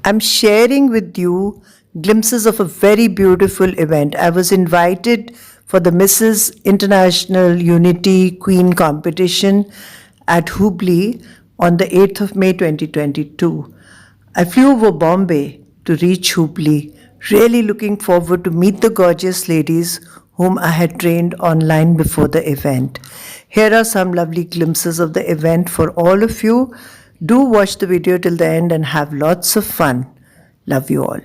I'm sharing with you glimpses of a very beautiful event. I was invited for the Mrs. International Unity Queen competition at Hubli on the 8th of May 2022. I flew over Bombay to reach Hubli, really looking forward to meet the gorgeous ladies whom I had trained online before the event. Here are some lovely glimpses of the event for all of you. Do watch the video till the end and have lots of fun. Love you all.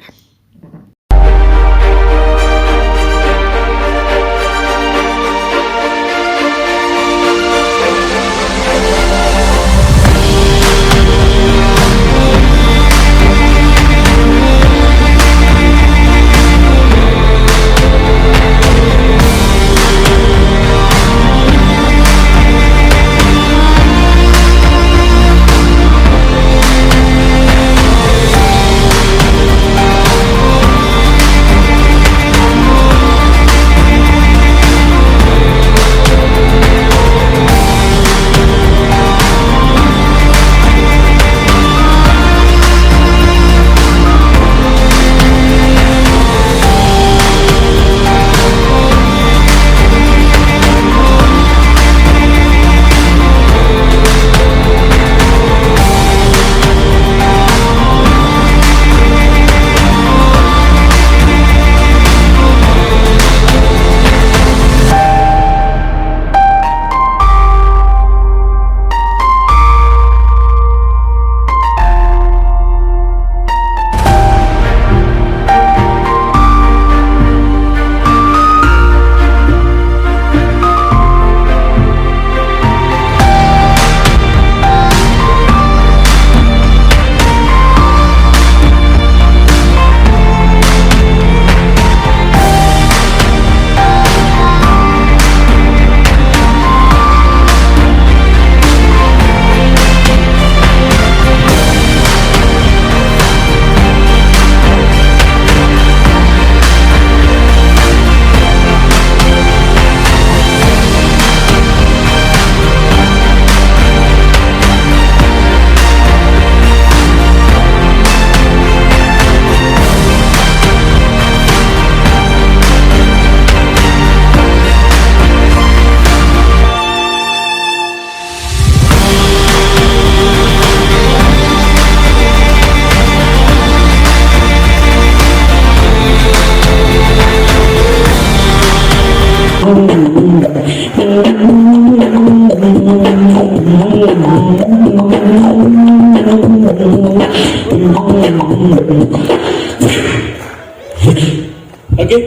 Okay.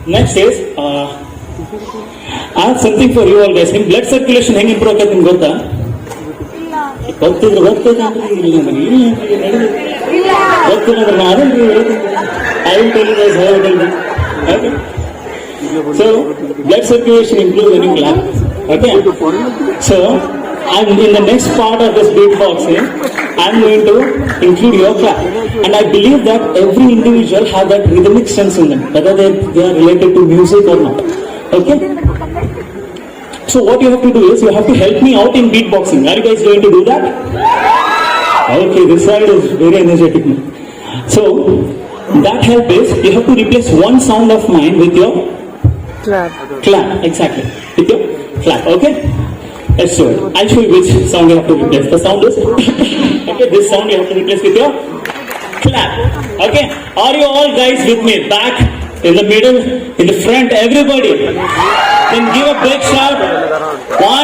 Next is I have something for you all guys. Nim blood circulation ಹೆಂಗೆ improve ಆಗುತ್ತೆ ನಿಮ್ಗೆ ಗೊತ್ತಾ? ಗೊತ್ತಿದ್ರೆ ಗೊತ್ತಿಲ್ಲ ನಾನು I will tell you guys how it will be. Okay. So blood circulation improves when you clap. Okay. So and in the next part of this beatboxing, I'm going to include your clap. And I believe that every individual have that rhythmic sense in them, whether they are related to music or not. Okay? So what you have to do is, you have to help me out in beatboxing. Are you guys going to do that? Okay, this side is very energetic. So, that help is, you have to replace one sound of mine with your Clap. Clap, exactly. With your clap, okay? Let's show it. I'll show you which sound you have to replace. The sound is okay, this sound you have to replace with your clap. Okay? Are you all guys with me? Back, in the middle, in the front, everybody. Then give a big shout. 1,